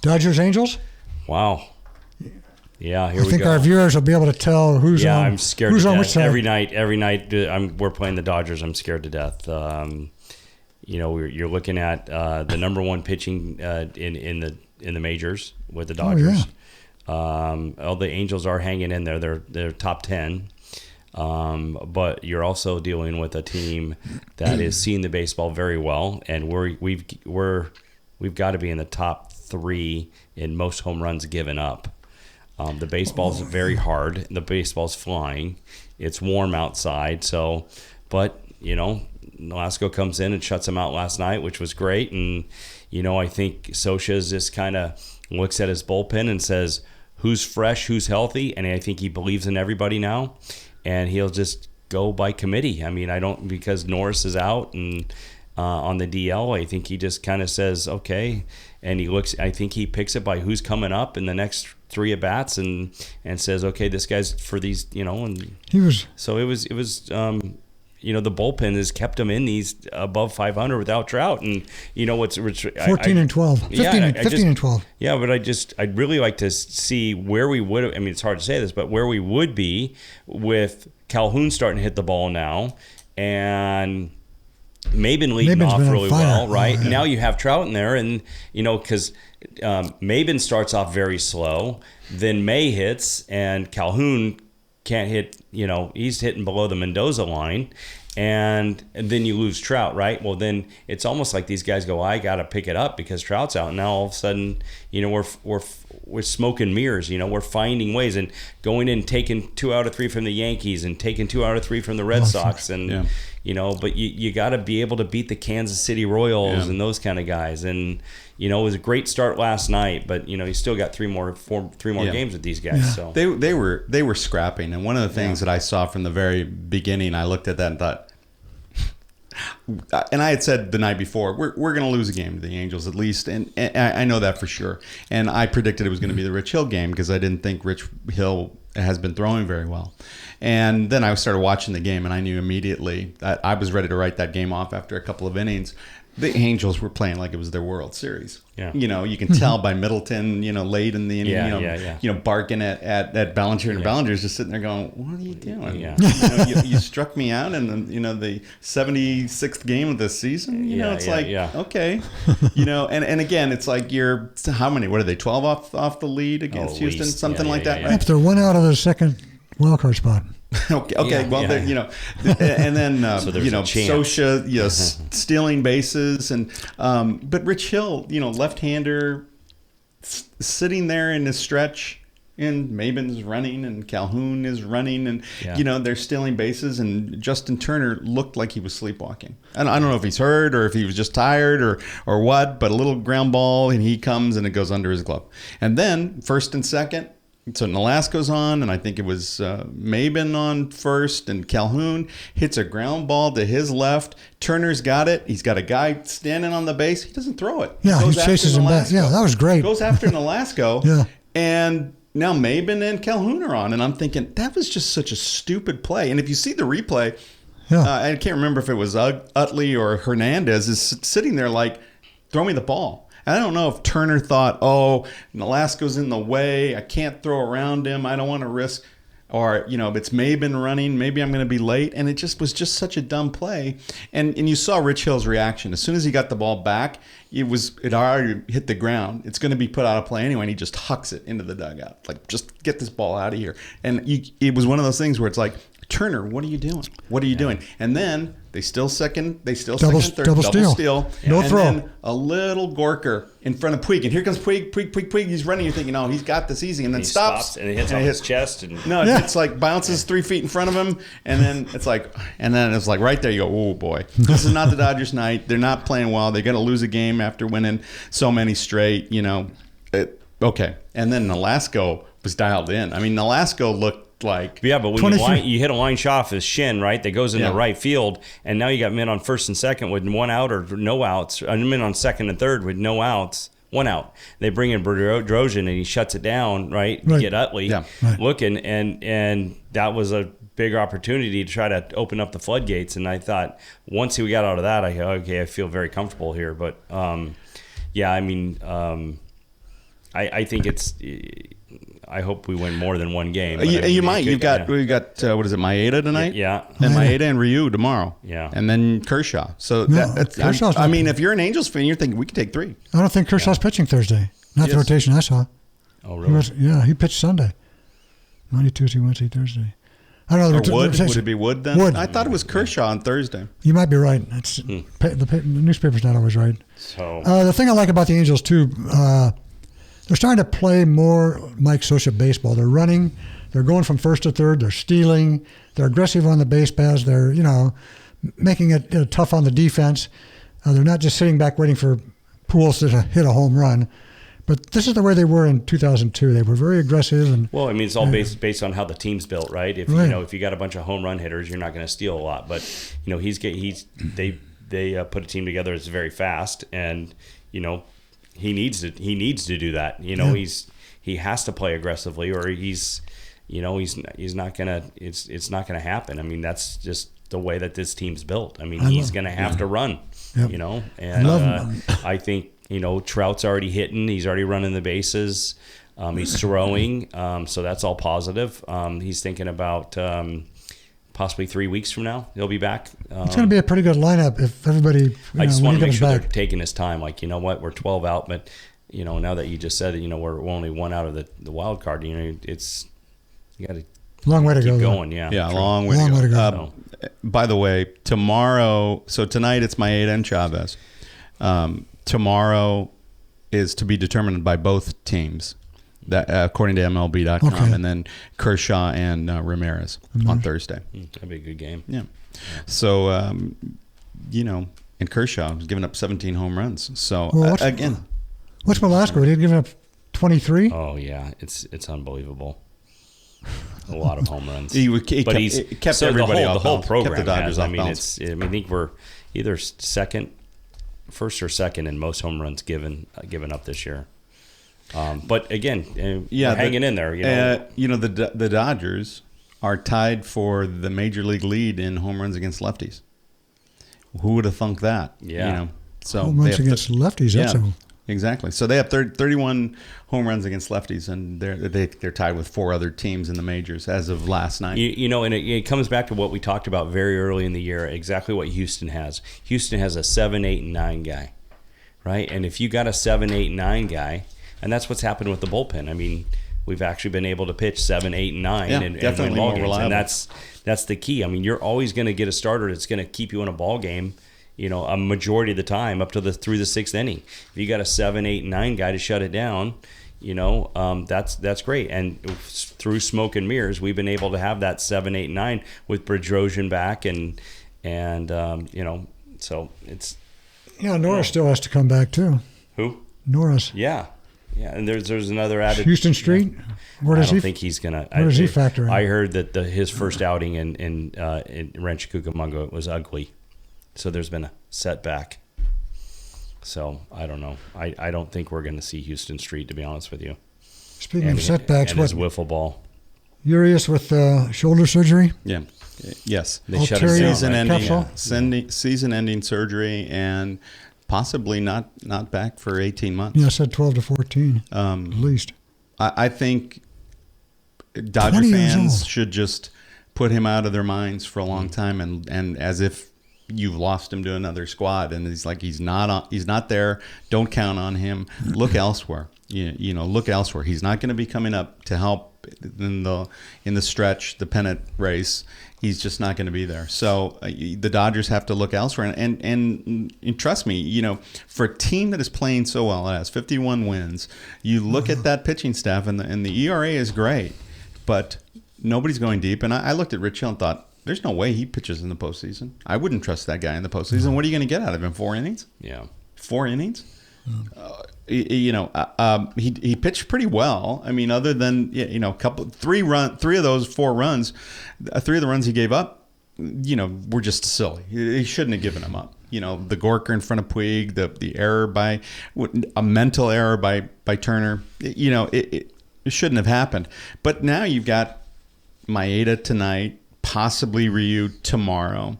Dodgers Angels. Wow. Yeah, here we go. I think our viewers will be able to tell who's on. Yeah, I'm scared who's to on death. which side. Every night, we're playing the Dodgers. I'm scared to death. You're looking at the number one pitching in the majors with the Dodgers. All the Angels are hanging in there. They're top 10. But you're also dealing with a team that is seeing the baseball very well, and we've got to be in the top 3 in most home runs given up. The baseball's very hard. The baseball's flying. It's warm outside. So, but Nolasco comes in and shuts them out last night, which was great. And I think Scioscia just kind of looks at his bullpen and says, who's fresh, who's healthy, and I think he believes in everybody now, and he'll just go by committee. I mean, because Norris is out and on the DL, I think he just kind of says, okay, and I think he picks it by who's coming up in the next 3 at-bats and says, okay, this guy's for these, and he was. So it was the bullpen has kept him in these above 500 without Trout, and what's 14 and 12, 15 and 12. Yeah, but I'd really like to see where we would. I mean, it's hard to say this, but where we would be with Calhoun starting to hit the ball now, and Maben leading off really well, right? Oh, yeah. Now you have Trout in there, and because Maben starts off very slow, then May hits, and Calhoun can't hit, he's hitting below the Mendoza line, and then you lose Trout, right? Well, then it's almost like these guys go, I got to pick it up because Trout's out. And now all of a sudden, we're smoke and mirrors, we're finding ways and going in, taking 2 out of 3 from the Yankees and taking 2 out of 3 from the Red Sox. And, but you got to be able to beat the Kansas City Royals and those kind of guys. And, it was a great start last night, but you still got 3 more games with these guys. Yeah. So they were scrapping, and one of the things that I saw from the very beginning, I looked at that and thought, and I had said the night before, we're going to lose a game to the Angels at least, and I know that for sure. And I predicted it was going to be the Rich Hill game because I didn't think Rich Hill has been throwing very well. And then I started watching the game, and I knew immediately that I was ready to write that game off after a couple of innings. The Angels were playing like it was their World Series. Yeah. You can tell by Middleton, late in the inning, barking at Ballinger, and Ballinger's just sitting there going, "What are you doing? Yeah. You struck me out in the 76th game of the season. Okay, and again, it's like you're how many? What are they? 12 off the lead against Houston, something like that, right? If they're 1 out of the second wild card spot. Okay. Well, and then Scioscia, stealing bases, and but Rich Hill, left-hander, sitting there in his stretch, and Maben's running, and Calhoun is running, and they're stealing bases, and Justin Turner looked like he was sleepwalking. And I don't know if he's hurt or if he was just tired or what, but a little ground ball, and he comes and it goes under his glove, and then first and second. So Nolasco's on, and I think it was Mabin on first, and Calhoun hits a ground ball to his left. Turner's got it. He's got a guy standing on the base. He doesn't throw it. Yeah, he chases him back. Yeah, that was great. Goes after Nolasco. Yeah. And now Mabin and Calhoun are on, and I'm thinking, that was just such a stupid play. And if you see the replay, I can't remember if it was Utley or Hernandez is sitting there like, throw me the ball. And I don't know if Turner thought, oh, Nolasco's in the way. I can't throw around him. I don't want to risk. Or, it's Mabin running. Maybe I'm going to be late. And it just was just such a dumb play. And you saw Rich Hill's reaction. As soon as he got the ball back, it already hit the ground. It's going to be put out of play anyway. And he just hucks it into the dugout. Like, just get this ball out of here. And it was one of those things where it's like, Turner, what are you doing? What are you doing? And then they still second, third, double steal. No and throw. Then a little Gorker in front of Puig. And here comes Puig. He's running. You're thinking, he's got this easy. And then stops. And it hits on his chest. And it's like bounces 3 feet in front of him. And then it's like right there you go, oh boy. This is not the Dodgers night. They're not playing well. They're going to lose a game after winning so many straight, Okay. And then Nolasco was dialed in. I mean, Nolasco looked like... Yeah, but when you hit a line shot off his shin, right, that goes into right field, and now you got men on first and second with 1 out or no outs, and men on second and third with no outs, 1 out. They bring in Bedrosian, and he shuts it down, right? Get Utley looking, and that was a big opportunity to try to open up the floodgates, and I thought once we got out of that, I feel very comfortable here. But, I think it's... I hope we win more than 1 game. You might. We've got what is it, Maeda tonight? Yeah. And Maeda and Ryu tomorrow. Yeah. And then Kershaw. So if you're an Angels fan, you're thinking we could take 3. I don't think Kershaw's pitching Thursday. Not the rotation I saw. Oh, really? He pitched Sunday. Monday, Tuesday, Wednesday, Thursday. I don't know. Would it be Wood then? Wood. I thought it was Kershaw on Thursday. You might be right. The newspaper's not always right. So the thing I like about the Angels too, they're starting to play more Mike Scioscia baseball. They're running. They're going from first to third. They're stealing. They're aggressive on the base paths. They're making it tough on the defense. They're not just sitting back waiting for Pujols to hit a home run. But this is the way they were in 2002. They were very aggressive. And well, I mean, it's all based on how the team's built, right? If if you got a bunch of home run hitters, you're not going to steal a lot. But they put a team together that's very fast, and he needs to do that. He has to play aggressively, or he's not gonna. It's not gonna happen. I mean, that's just the way that this team's built. I mean, he's gonna have to run. Yep. And I think Trout's already hitting. He's already running the bases. He's throwing. So that's all positive. He's thinking about possibly 3 weeks from now he'll be back. It's going to be a pretty good lineup if everybody. I just want to make sure they're taking his time. Like, we're 12 out, but now that you just said that, we're only 1 out of the wild card. It's you got to long way to go. Going, long way to go. By the way, tomorrow. So tonight it's Maeda and Chavez. Tomorrow is to be determined by both teams. That according to MLB.com, okay. And then Kershaw and Ramirez on Thursday. That'd be a good game. Yeah. So, and Kershaw was giving up 17 home runs. So again, what's Velasco? He had given up 23. Oh yeah, it's unbelievable. A lot of home runs. He kept everybody off. The whole program kept the Dodgers off. I think we're either first or second in most home runs given up this year. But again, we're hanging in there. The Dodgers are tied for the major league lead in home runs against lefties. Who would have thunk that? Yeah. So home runs against lefties. That's exactly. So they have 31 home runs against lefties, and they're tied with 4 other teams in the majors as of last night. And it comes back to what we talked about very early in the year. Exactly what Houston has. Houston has a 7, 8, and 9 guy, right? And if you got a 7, 8, and 9 guy. And that's what's happened with the bullpen. I mean, we've actually been able to pitch 7, 8, and 9 and win ball games. And that's the key. I mean, you're always going to get a starter that's going to keep you in a ball game, a majority of the time up to through the 6th inning. If you got a 7, 8, and 9 guy to shut it down, that's great. And through smoke and mirrors, we've been able to have that 7, 8, and 9 with Bedrosian back, and so it's. Yeah, Norris still has to come back too. Who? Norris. Yeah, and there's another added. Houston Street. Where does I don't think he's gonna. Where does he factor in? I heard that his first outing in Rancho Cucamonga was ugly, so there's been a setback. So I don't know. I don't think we're going to see Houston Street, to be honest with you. Speaking of setbacks, and his wiffle ball. Urias with shoulder surgery. Yeah. Yes. They shut him down. Season-ending surgery, and possibly not back for 18 months. Yeah, I said 12 to 14 at least. I think Dodger fans should just put him out of their minds for a long time, and as if you've lost him to another squad, and he's not there. Don't count on him. Look elsewhere. Look elsewhere. He's not going to be coming up to help in the stretch, the pennant race. He's just not going to be there. So the Dodgers have to look elsewhere. And trust me, for a team that is playing so well, it has 51 wins. You look at that pitching staff, and the ERA is great, but nobody's going deep. And I looked at Rich Hill and thought, there's no way he pitches in the postseason. I wouldn't trust that guy in the postseason. What are you going to get out of him? 4 innings? Yeah. 4 innings? He pitched pretty well. I mean, other than three of those 4 runs, 3 of the runs he gave up, were just silly. He shouldn't have given them up. The Gorker in front of Puig, the error by a mental error by Turner. It shouldn't have happened. But now you've got Maeda tonight, possibly Ryu tomorrow.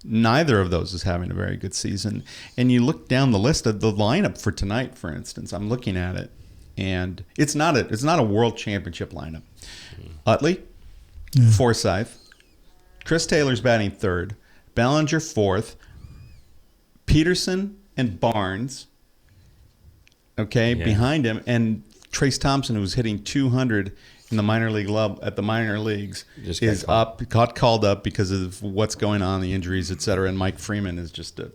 Neither of those is having a very good season. And you look down the list of the lineup for tonight, for instance. I'm looking at it, and it's not a world championship lineup. Utley, Forsythe, Chris Taylor's batting 3rd, Bellinger 4th, Peterson and Barnes, behind him, and Trace Thompson, who's hitting 200 in the minor league at the minor leagues, is got called up because of what's going on, the injuries, et cetera. And Mike Freeman is just a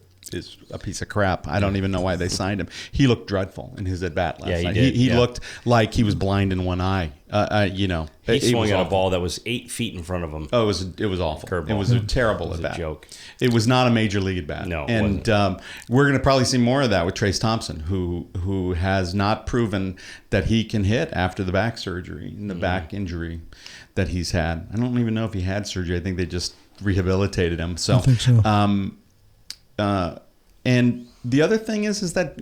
piece of crap. I don't even know why they signed him. He looked dreadful in his at bat last night. He looked like he was blind in one eye. He swung at a ball that was 8 feet in front of him. Oh, it was awful. Curveball. It was a terrible at bat. It was a joke. It was not a major league at bat. No, and we're going to probably see more of that with Trace Thompson, who has not proven that he can hit after the back surgery and the back injury that he's had. I don't even know if he had surgery. I think they just rehabilitated him. So, I think so. And the other thing is that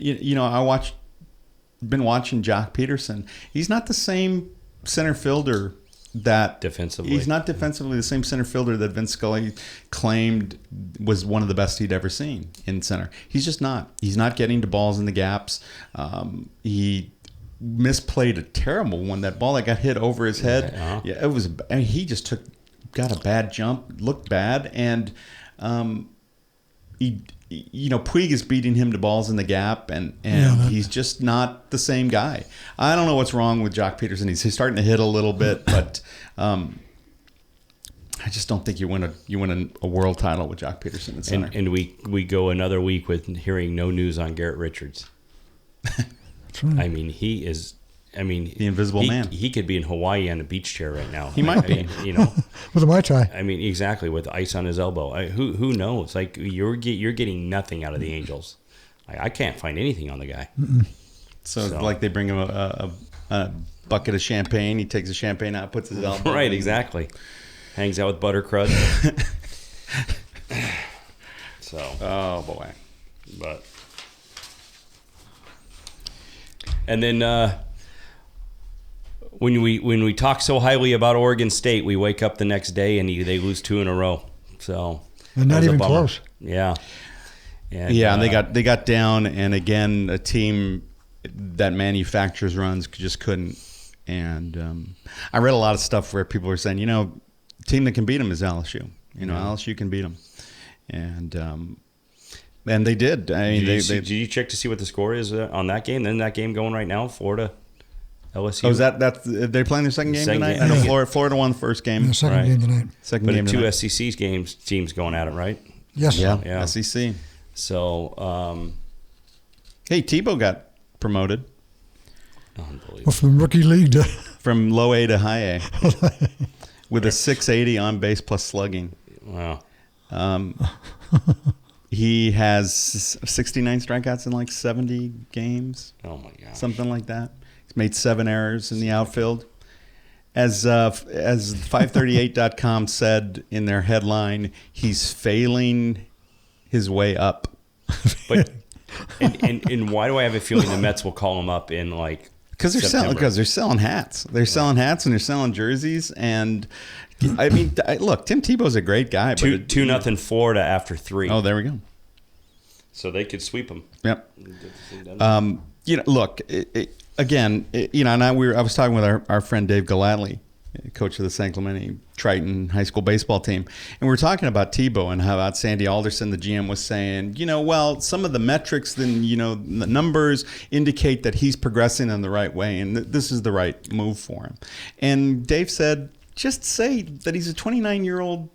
been watching Jock Peterson. He's not the same center fielder that defensively. He's not defensively the same center fielder that Vince Scully claimed was one of the best he'd ever seen in center. He's just not. He's not getting to balls in the gaps. He misplayed a terrible one. That ball that got hit over his head. Yeah, it was. I mean, he just got a bad jump, looked bad, and Puig is beating him to balls in the gap, and he's just not the same guy. I don't know what's wrong with Jock Peterson. He's starting to hit a little bit, but I just don't think you win a world title with Jock Peterson in center. And we go another week with hearing no news on Garrett Richards. That's right. I mean, he is. I mean, the invisible man. He could be in Hawaii on a beach chair right now. He might be. With a Mai Tai. I mean, exactly, with ice on his elbow. Who knows? Like you're getting nothing out of the Angels. I can't find anything on the guy. So like they bring him a bucket of champagne. He takes the champagne out, puts his elbow. Right, exactly. Hangs out with butter crud. So. Oh boy. But. And then. When we talk so highly about Oregon State, we wake up the next day and they lose 2 in a row. So and not even close. Yeah, and they got down, and again a team that manufactures runs just couldn't. And I read a lot of stuff where people were saying, the team that can beat them is LSU. LSU can beat them, and they did. Did you check to see what the score is on that game? Then that game going right now, Florida. LSU. Oh, is that's they're playing their second game tonight? Game. I know Florida won the first game. The second game tonight. Second but game two tonight. SEC teams going at it, right? Yes. Yeah. SEC. So, hey, Tebow got promoted. Unbelievable. Well, from rookie league to from low A to high A with a 680 on base plus slugging. Wow. He has 69 strikeouts in like 70 games. Oh my gosh. Something like that. He's made 7 errors in the outfield. As 538.com said in their headline, he's failing his way up. But and why do I have a feeling the Mets will call him up in like because they're selling hats. They're selling hats and they're selling jerseys. And I mean, look, Tim Tebow's a great guy. 2-0 Florida after 3. Oh, there we go. So they could sweep him. Yep. Look. Again, and I was talking with our friend Dave Galadley, coach of the San Clemente Triton high school baseball team, and we were talking about Tebow and how about Sandy Alderson, the GM, was saying, some of the metrics, the numbers indicate that he's progressing in the right way, and this is the right move for him. And Dave said, just say that he's a 29-year-old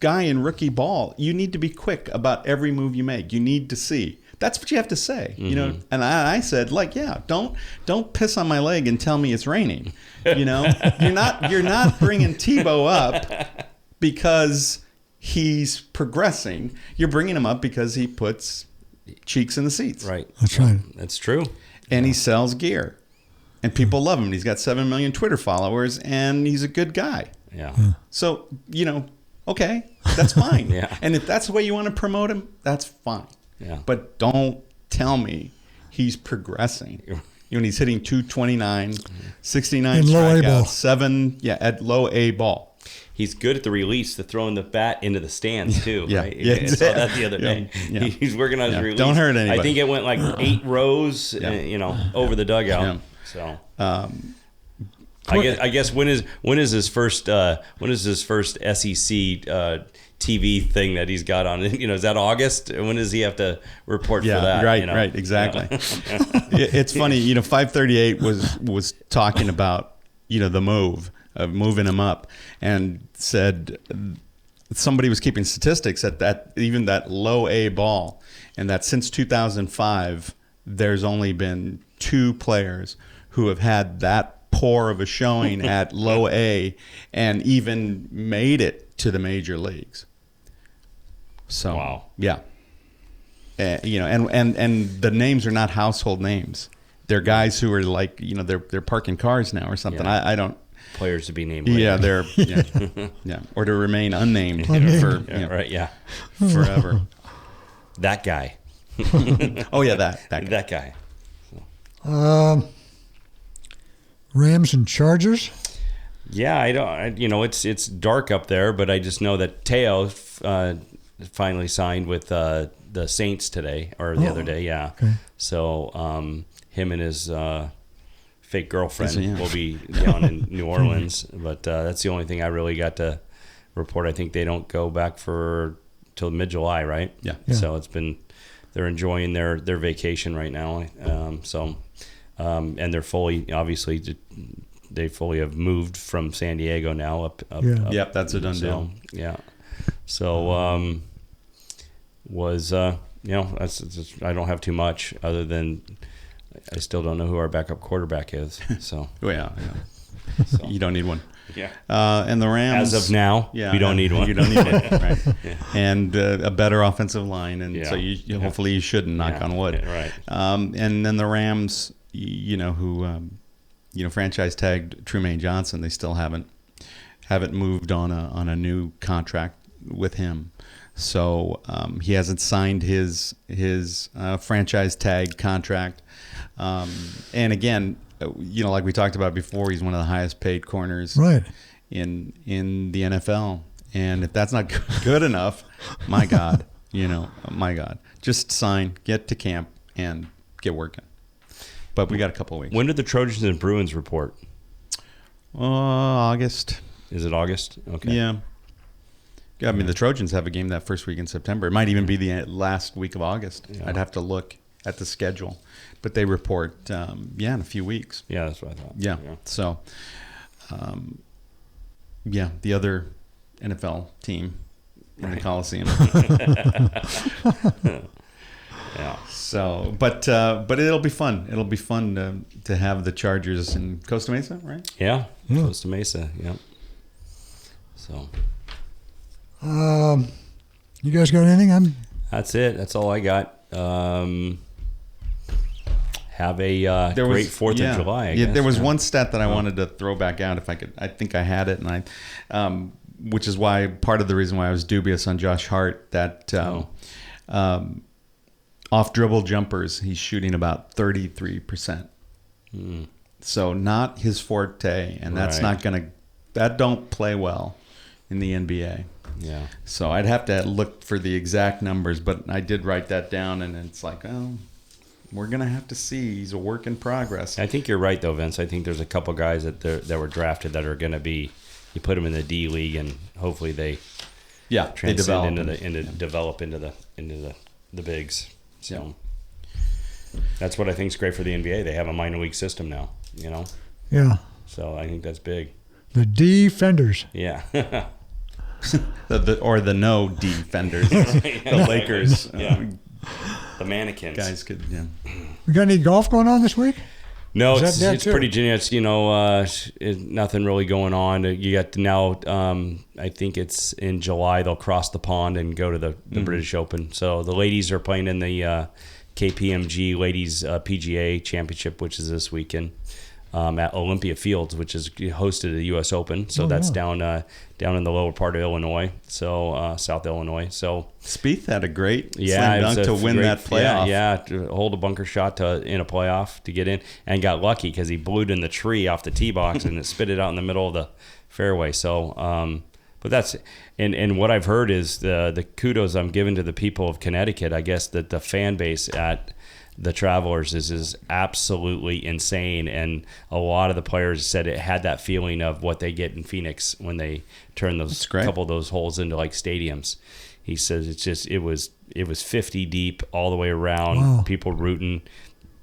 guy in rookie ball. You need to be quick about every move you make. You need to see. That's what you have to say, And I said, don't piss on my leg and tell me it's raining. You're not bringing Tebow up because he's progressing. You're bringing him up because he puts cheeks in the seats. Right. That's right. That's true. And he sells gear, and people love him. He's got 7 million Twitter followers, and he's a good guy. Yeah. So okay, that's fine. Yeah. And if that's the way you want to promote him, that's fine. Yeah. But don't tell me he's progressing. When he's hitting 229, 69 in low A ball. strikeouts, 7 at low A ball. He's good at the release, to throwing the bat into the stands too. Yeah. Right? Yeah. I saw that the other day. Yeah. He's working on his release. Don't hurt anybody. I think it went like 8 rows, over the dugout. Yeah. So. I guess when is his first SEC TV thing that he's got on? Is that August? When does he have to report for that? Right, exactly. It's funny, 538 was talking about the move of moving him up, and said somebody was keeping statistics at that low A ball, and that since 2005 there's only been 2 players who have had that poor of a showing at low A and even made it to the major leagues. So wow. Yeah. And the names are not household names. They're guys who are like, they're parking cars now or something. Yeah. I don't. Players to be named later. Yeah, they're or to remain unnamed for forever. That guy. Oh yeah, that guy. That guy. Rams and Chargers. Yeah, it's dark up there, but I just know that Tebow finally signed with the Saints today or the other day. Yeah. Okay. So him and his fake girlfriend will be down in New Orleans, but that's the only thing I really got to report. I think they don't go back till mid-July, right? Yeah. So they're enjoying their vacation right now. And they're fully have moved from San Diego now up. Yep, that's a done deal. Yeah. So that's just, I don't have too much other than I still don't know who our backup quarterback is. So yeah. So. You don't need one. Yeah. And the Rams, as of now, we don't need one. You don't need one, right? Yeah. And a better offensive line, and so you hopefully you shouldn't, knock on wood. Yeah, right. And then the Rams, who franchise tagged Trumaine Johnson, they still haven't moved on a new contract with him. So he hasn't signed his franchise tag contract. And again, like we talked about before, he's one of the highest paid corners in the NFL. And if that's not good enough, my God, just sign, get to camp, and get working. But we got a couple of weeks. When did the Trojans and Bruins report? August. Is it August? Okay. Yeah. I mean, the Trojans have a game that first week in September. It might even be the last week of August. Yeah. I'd have to look at the schedule. But they report, in a few weeks. Yeah, that's what I thought. Yeah. So, the other NFL team in the Coliseum. Yeah. So, but it'll be fun. It'll be fun to have the Chargers in Costa Mesa, right? Yeah. Costa Mesa. Yeah. So. You guys got anything? That's it. That's all I got. have a great 4th of July. I guess. There was one stat that I wanted to throw back out if I could. I think I had it, and which is why part of the reason why I was dubious on Josh Hart, that off dribble jumpers, he's shooting about 33%. So not his forte, and that's not that don't play well in the NBA. Yeah. So I'd have to look for the exact numbers, but I did write that down, and it's like, oh, we're going to have to see. He's a work in progress. I think you're right, though, Vince. I think there's a couple guys that were drafted that are going to be, you put them in the D League, and hopefully they transcend develop into the bigs. So that's what I think is great for the NBA. They have a minor league system now, Yeah. So I think that's big. The defenders. Yeah. the no defenders, the Lakers. The mannequins. Guys could, We got any golf going on this week? No, it's pretty generic. Nothing really going on. You got now. I think it's in July. They'll cross the pond and go to the British Open. So the ladies are playing in the KPMG Ladies PGA Championship, which is this weekend at Olympia Fields, which is hosted the U.S. Open. So that's down in the lower part of Illinois, so South Illinois. So Spieth had a great slam dunk to win that playoff. Yeah, to hold a bunker shot in a playoff to get in, and got lucky because he blew it in the tree off the tee box and it spit it out in the middle of the fairway. So, but that's and what I've heard is the kudos I'm giving to the people of Connecticut. I guess that the fan base at the Travelers is absolutely insane, and a lot of the players said it had that feeling of what they get in Phoenix when they turn those couple of those holes into like stadiums. He says it was 50 deep all the way around. Wow. People rooting.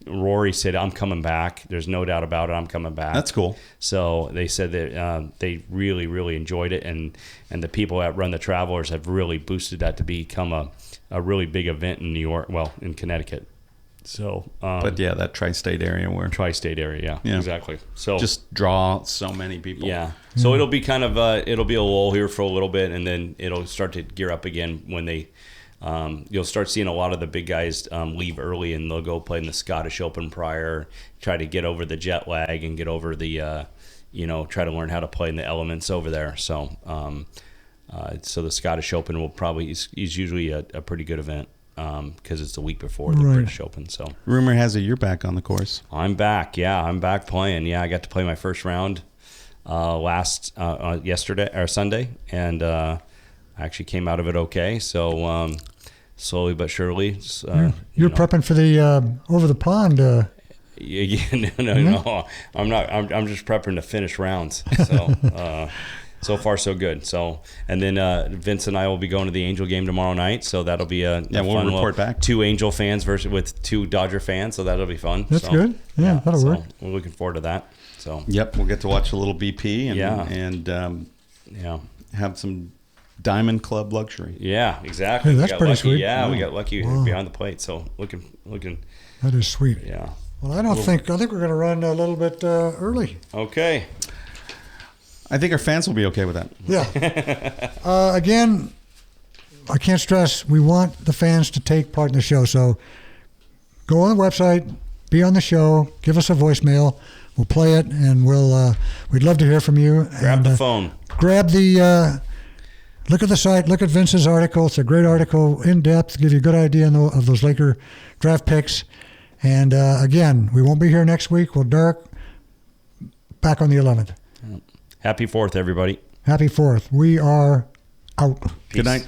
Rory said, "I'm coming back. There's no doubt about it. I'm coming back." That's cool. So they said that they really, really enjoyed it, and the people that run the Travelers have really boosted that to become a really big event in New York. Well, in Connecticut. So, but that tri-state area yeah, exactly. So just draw so many people. Yeah. So it'll be kind of it'll be a lull here for a little bit, and then it'll start to gear up again when they. You'll start seeing a lot of the big guys leave early, and they'll go play in the Scottish Open prior, try to get over the jet lag and get over the, try to learn how to play in the elements over there. So, so the Scottish Open will probably is usually a pretty good event. Because it's the week before the British Open. So rumor has it you're back on the course. I'm back. Yeah, I'm back playing. Yeah, I got to play my first round yesterday or Sunday, and I actually came out of it okay. So slowly but surely, you're prepping for the over the pond. No. I'm not. I'm just prepping to finish rounds. So. So far, so good. So, and then Vince and I will be going to the Angel game tomorrow night. So that'll be a we'll fun report back. 2 Angel fans with 2 Dodger fans. So that'll be fun. That's good. Yeah, that'll work. We're looking forward to that. So we'll get to watch a little BP and have some Diamond Club luxury. Yeah, exactly. Hey, that's pretty sweet. Yeah, we got lucky behind the plate. So looking. That is sweet. Yeah. Well, I think we're going to run a little bit early. Okay. I think our fans will be okay with that. Yeah. Again, I can't stress, we want the fans to take part in the show. So go on the website, be on the show, give us a voicemail. We'll play it, and we'd love to hear from you. Grab the phone. Grab the look at the site, look at Vince's article. It's a great article, in depth, give you a good idea of those Laker draft picks. And again, we won't be here next week. We'll back on the 11th. Happy 4th, everybody. Happy 4th. We are out. Peace. Good night.